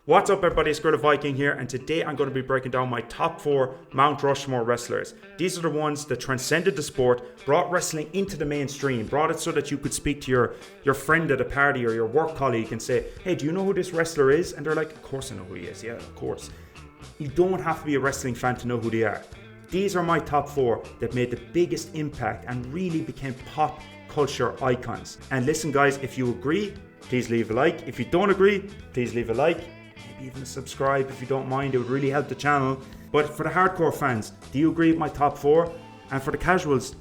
What's up everybody, it's Gorilla Viking here, and today I'm going to be breaking down my top 4 Mount Rushmore wrestlers. These are the ones that transcended the sport, brought wrestling into the mainstream, brought it so that you could speak to your friend at a party or your work colleague and say, hey, do you know who this wrestler is? And they're like, of course I know who he is, yeah, of course. You don't have to be a wrestling fan to know who they are. These are my top 4 that made the biggest impact and really became pop culture icons. And listen guys, if you agree, please leave a like. If you don't agree, please leave a like. Maybe even subscribe if you don't mind, it would really help the channel. But for the hardcore fans, do you agree with my top 4? And for the casuals,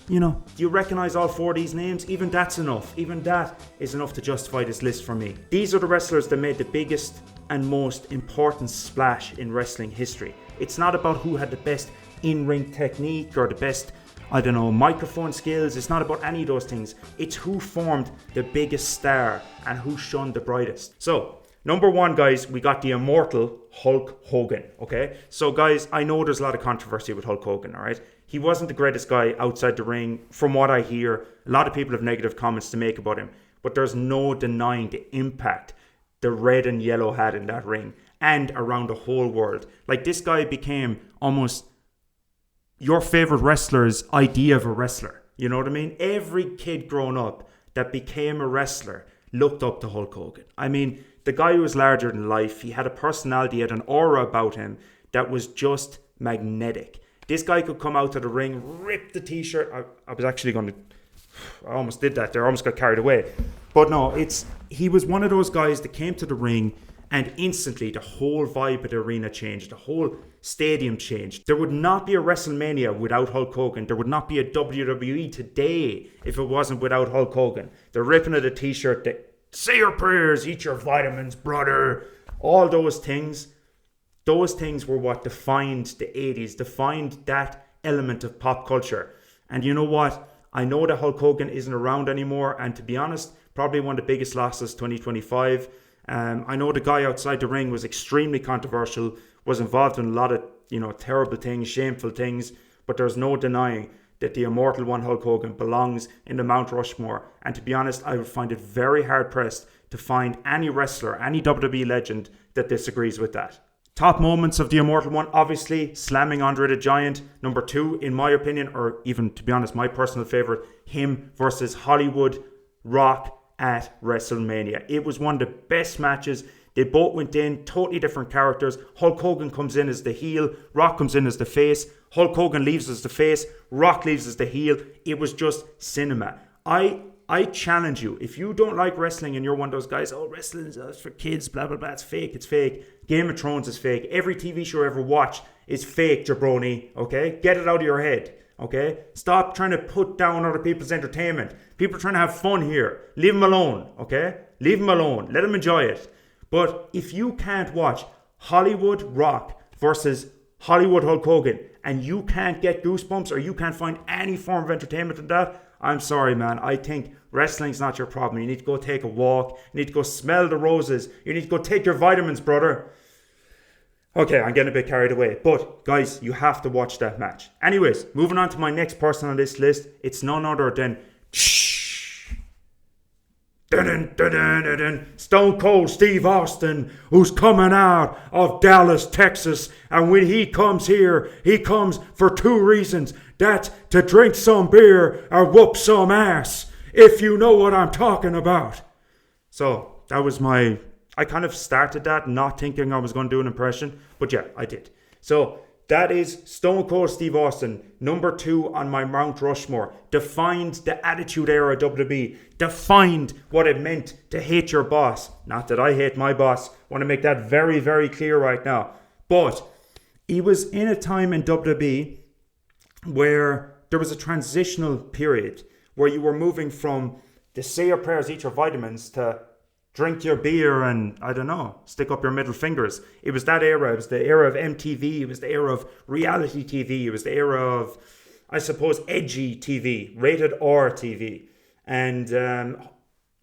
do you recognize all 4 of these names? Even that's enough. Even that is enough to justify this list for me. These are the wrestlers that made the biggest and most important splash in wrestling history. It's not about who had the best in-ring technique or the best, microphone skills. It's not about any of those things. It's who formed the biggest star and who shone the brightest. So, number 1, guys, we got the immortal Hulk Hogan, okay? So, guys, I know there's a lot of controversy with Hulk Hogan, all right? He wasn't the greatest guy outside the ring. From what I hear, a lot of people have negative comments to make about him. But there's no denying the impact the red and yellow had in that ring and around the whole world. Like, this guy became almost your favorite wrestler's idea of a wrestler. You know what I mean? Every kid growing up that became a wrestler looked up to Hulk Hogan. I mean, the guy was larger than life. He had a personality, he had an aura about him that was just magnetic. This guy could come out to the ring, rip the t-shirt. I was actually going to... I almost did that there. I almost got carried away. But no, he was one of those guys that came to the ring and instantly the whole vibe of the arena changed. The whole stadium changed. There would not be a WrestleMania without Hulk Hogan. There would not be a WWE today if it wasn't without Hulk Hogan. The ripping of the t-shirt, the say your prayers, eat your vitamins, brother. All those things were what defined the 80s, defined that element of pop culture. And you know what? I know that Hulk Hogan isn't around anymore, and to be honest, probably one of the biggest losses 2025. I know the guy outside the ring was extremely controversial, was involved in a lot of, terrible things, shameful things, but there's no denying that the immortal one Hulk Hogan belongs in the Mount Rushmore. And to be honest, I would find it very hard pressed to find any wrestler, any WWE legend that disagrees with that. Top moments of the immortal one, obviously slamming Andre the Giant. Number 2, in my opinion, or even to be honest, my personal favorite, him versus Hollywood Rock at WrestleMania. It was one of the best matches. They both went in, totally different characters. Hulk Hogan comes in as the heel, Rock comes in as the face. Hulk Hogan leaves as the face, Rock leaves as the heel. It was just cinema. I challenge you, if you don't like wrestling and you're one of those guys, wrestling is for kids, blah, blah, blah, it's fake. Game of Thrones is fake. Every TV show I ever watched is fake, jabroni, okay? Get it out of your head, okay? Stop trying to put down other people's entertainment. People are trying to have fun here. Leave them alone, okay? Leave them alone. Let them enjoy it. But if you can't watch Hollywood Rock versus Hollywood Hulk Hogan and you can't get goosebumps or you can't find any form of entertainment in that, I'm sorry, man. I think wrestling's not your problem. You need to go take a walk. You need to go smell the roses. You need to go take your vitamins, brother. Okay, I'm getting a bit carried away. But, guys, you have to watch that match. Anyways, moving on to my next person on this list. It's none other than... Stone Cold Steve Austin, who's coming out of Dallas, Texas. And when he comes here, he comes for 2 reasons. That's to drink some beer or whoop some ass, if you know what I'm talking about. So, that was I kind of started that not thinking I was going to do an impression, but yeah, I did. So, that is Stone Cold Steve Austin, number 2 on my Mount Rushmore. Defined the Attitude Era of WWE. Defined what it meant to hate your boss. Not that I hate my boss. I want to make that very, very clear right now. But he was in a time in WWE where there was a transitional period where you were moving from the say your prayers, eat your vitamins to drink your beer and, stick up your middle fingers. It was that era. It was the era of MTV. It was the era of reality TV. It was the era of, I suppose, edgy TV, rated R TV. And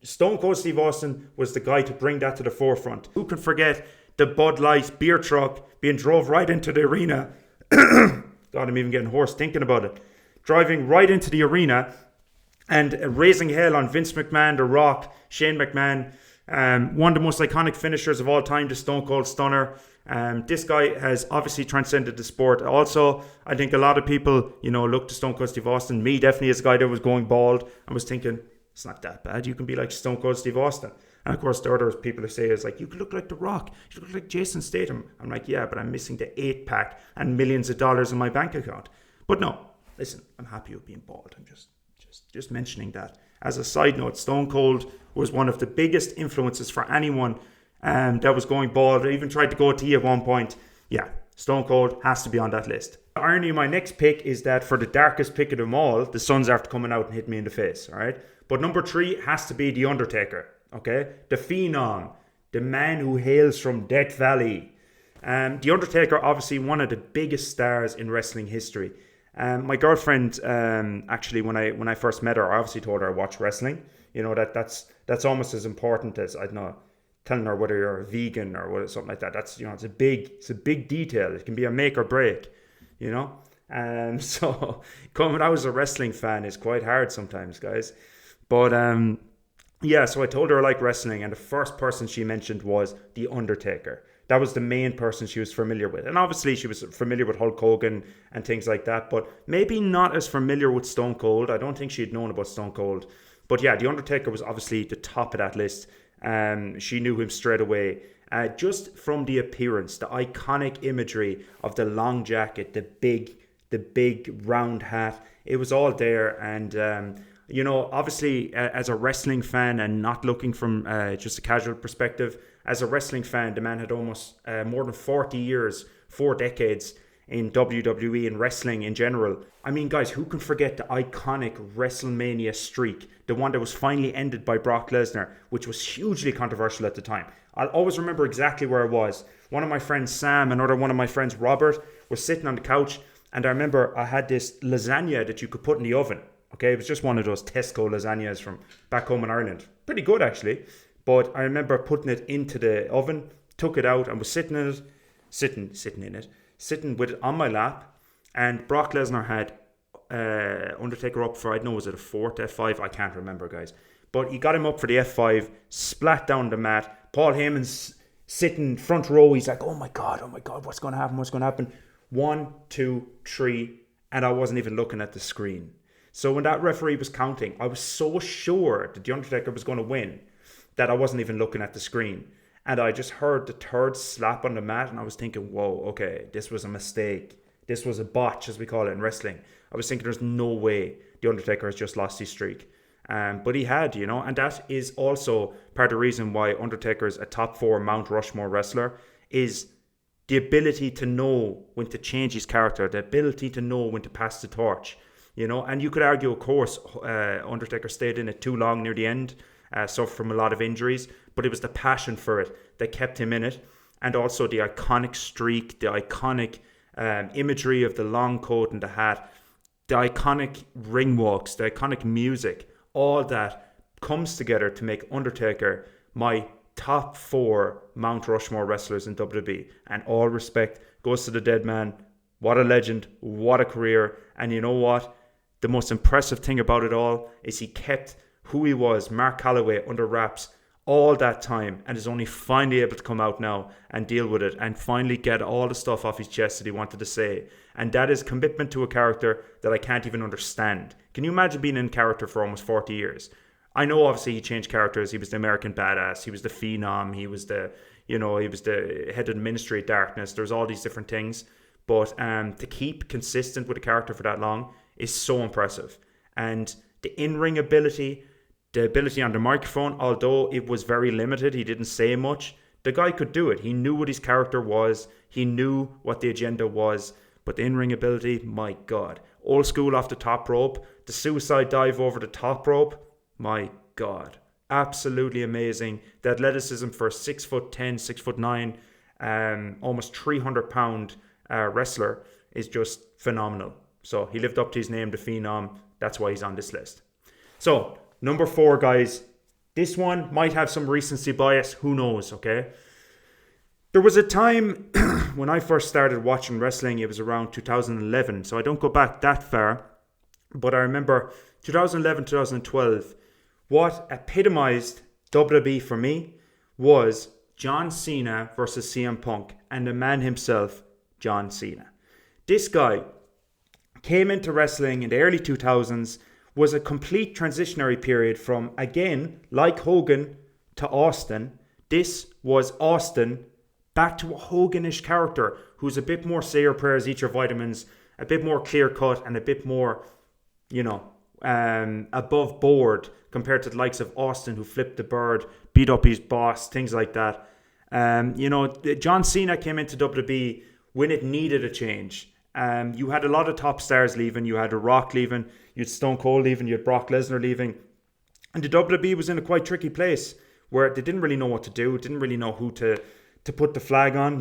Stone Cold Steve Austin was the guy to bring that to the forefront. Who can forget the Bud Light beer truck being drove right into the arena? God, I'm even getting hoarse thinking about it. Driving right into the arena and raising hell on Vince McMahon, The Rock, Shane McMahon, One of the most iconic finishers of all time, the Stone Cold Stunner. This guy has obviously transcended the sport. Also, I think a lot of people, look to Stone Cold Steve Austin. Me, definitely, as a guy that was going bald, I was thinking, it's not that bad. You can be like Stone Cold Steve Austin. And of course, the other people who say is like, you could look like The Rock. You look like Jason Statham. I'm like, yeah, but I'm missing the 8-pack and millions of dollars in my bank account. But no, listen, I'm happy with being bald. I'm just mentioning that. As a side note, Stone Cold was one of the biggest influences for anyone that was going bald. I even tried to go T at one point. Yeah, Stone Cold has to be on that list. The irony of my next pick is that for the darkest pick of them all, the sun's after coming out and hit me in the face, all right? But number 3 has to be The Undertaker, okay? The Phenom, the man who hails from Death Valley. The Undertaker, obviously one of the biggest stars in wrestling history. My girlfriend, actually, when I first met her, I obviously told her I watch wrestling. That's almost as important as, I don't know, telling her whether you're a vegan or something like that. That's, it's a big detail. It can be a make or break, so coming out as a wrestling fan is quite hard sometimes, guys. But so I told her I like wrestling, and the first person she mentioned was The Undertaker. That was the main person she was familiar with. And obviously she was familiar with Hulk Hogan and things like that, but maybe not as familiar with Stone Cold. I don't think she had known about Stone Cold. But yeah, The Undertaker was obviously the top of that list. She knew him straight away. Just from the appearance, the iconic imagery of the long jacket, the big round hat, it was all there. And obviously as a wrestling fan and not looking from just a casual perspective, as a wrestling fan, the man had almost more than 40 years, 4 decades in WWE and wrestling in general. I mean, guys, who can forget the iconic WrestleMania streak, the one that was finally ended by Brock Lesnar, which was hugely controversial at the time. I'll always remember exactly where I was. One of my friends, Sam, another one of my friends, Robert, was sitting on the couch, and I remember I had this lasagna that you could put in the oven. Okay, it was just one of those Tesco lasagnas from back home in Ireland. Pretty good, actually. But I remember putting it into the oven, took it out, and was sitting with it on my lap. And Brock Lesnar had Undertaker up for, I don't know, was it a 4th F5? I can't remember, guys. But he got him up for the F5, splat down the mat. Paul Heyman's sitting front row. He's like, oh my God, what's going to happen? 1, 2, 3, and I wasn't even looking at the screen. So when that referee was counting, I was so sure that The Undertaker was going to win that I wasn't even looking at the screen. And I just heard the 3rd slap on the mat, and I was thinking, whoa, okay, this was a mistake. This was a botch, as we call it in wrestling. I was thinking there's no way The Undertaker has just lost his streak. But he had, and that is also part of the reason why Undertaker is a top 4 Mount Rushmore wrestler, is the ability to know when to change his character, the ability to know when to pass the torch, And you could argue, of course, Undertaker stayed in it too long near the end, suffered from a lot of injuries, but it was the passion for it that kept him in it, and also the iconic streak, the iconic imagery of the long coat and the hat, the iconic ring walks, the iconic music, all that comes together to make Undertaker my top 4 Mount Rushmore wrestlers in WWE. And all respect goes to the dead man. What a legend, what a career. And you know what? The most impressive thing about it all is he kept who he was, Mark Calloway, under wraps all that time, and is only finally able to come out now and deal with it and finally get all the stuff off his chest that he wanted to say. And that is commitment to a character that I can't even understand. Can you imagine being in character for almost 40 years? I know obviously he changed characters. He was the American Badass. He was the Phenom. He was the head of the Ministry of Darkness. There's all these different things. But to keep consistent with a character for that long is so impressive. And the in-ring ability, the ability on the microphone, although it was very limited, he didn't say much, the guy could do it. He knew what his character was. He knew what the agenda was. But the in-ring ability, my God. Old school off the top rope. The suicide dive over the top rope, my God. Absolutely amazing. The athleticism for a 6'10", 6'9", almost 300-pound wrestler is just phenomenal. So he lived up to his name, the Phenom. That's why he's on this list. So, number 4, guys. This one might have some recency bias. Who knows, okay? There was a time when I first started watching wrestling. It was around 2011. So I don't go back that far. But I remember 2011, 2012. What epitomized WWE for me was John Cena versus CM Punk and the man himself, John Cena. This guy came into wrestling in the early 2000s, was a complete transitionary period from, again, like Hogan to Austin. This was Austin back to a Hoganish character who's a bit more say your prayers, eat your vitamins, a bit more clear cut and a bit more, above board compared to the likes of Austin, who flipped the bird, beat up his boss, things like that. John Cena came into WWE when it needed a change. You had a lot of top stars leaving. You had The Rock leaving. You had Stone Cold leaving. You had Brock Lesnar leaving. And the WWE was in a quite tricky place where they didn't really know what to do. Didn't really know who to put the flag on,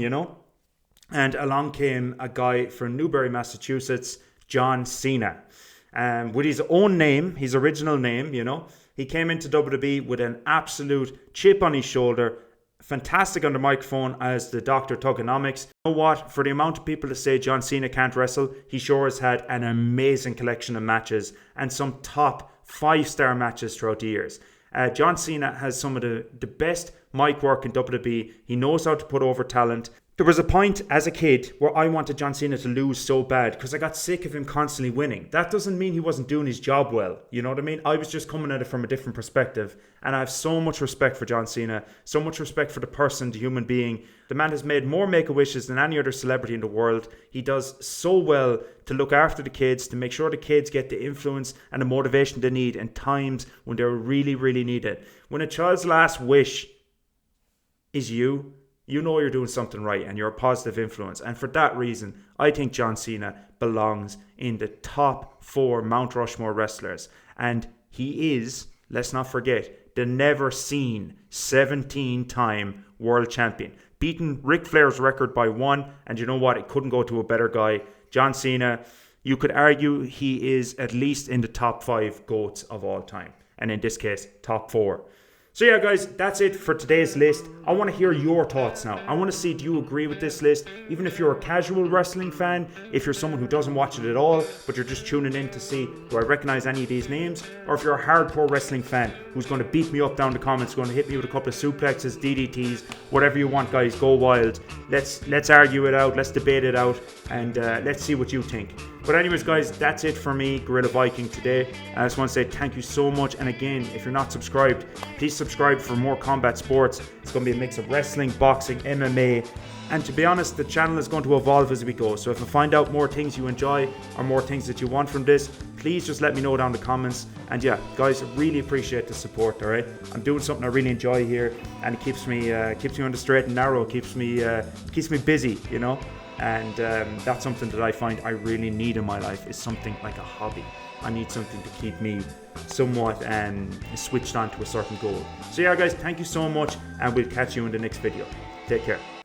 And along came a guy from Newbury, Massachusetts, John Cena. With his own name, his original name, He came into WWE with an absolute chip on his shoulder. Fantastic on the microphone as the Dr. Thuganomics. You know what? For the amount of people that say John Cena can't wrestle, he sure has had an amazing collection of matches and some top 5-star matches throughout the years. John Cena has some of the best mic work in WWE. He knows how to put over talent. There was a point as a kid where I wanted John Cena to lose so bad because I got sick of him constantly winning. That doesn't mean he wasn't doing his job well. You know what I mean? I was just coming at it from a different perspective. And I have so much respect for John Cena, so much respect for the person, the human being. The man has made more Make-A-Wishes than any other celebrity in the world. He does so well to look after the kids, to make sure the kids get the influence and the motivation they need in times when they really, really need it. When a child's last wish is you know you're doing something right and you're a positive influence. And for that reason, I think John Cena belongs in the top 4 Mount Rushmore wrestlers. And he is, let's not forget, the never seen 17-time world champion. Beaten Ric Flair's record by 1. And you know what? It couldn't go to a better guy. John Cena, you could argue he is at least in the top 5 GOATs of all time. And in this case, top 4. So yeah, guys, that's it for today's list. I want to hear your thoughts now. I want to see, do you agree with this list? Even if you're a casual wrestling fan, if you're someone who doesn't watch it at all, but you're just tuning in to see, do I recognize any of these names? Or if you're a hardcore wrestling fan who's going to beat me up down in the comments, going to hit me with a couple of suplexes, DDTs, whatever you want, guys, go wild. Let's argue it out, let's debate it out, and let's see what you think. But anyways, guys, that's it for me, Gorilla Viking, today. I just want to say thank you so much. And again, if you're not subscribed, please subscribe for more combat sports. It's going to be a mix of wrestling, boxing, MMA. And to be honest, the channel is going to evolve as we go. So if I find out more things you enjoy or more things that you want from this, please just let me know down in the comments. And yeah, guys, I really appreciate the support, all right? I'm doing something I really enjoy here, and it keeps me on the straight and narrow, keeps me busy, And that's something that I find I really need in my life, is something like a hobby. I need something to keep me somewhat switched on to a certain goal. So yeah, guys, thank you so much, and we'll catch you in the next video. Take care.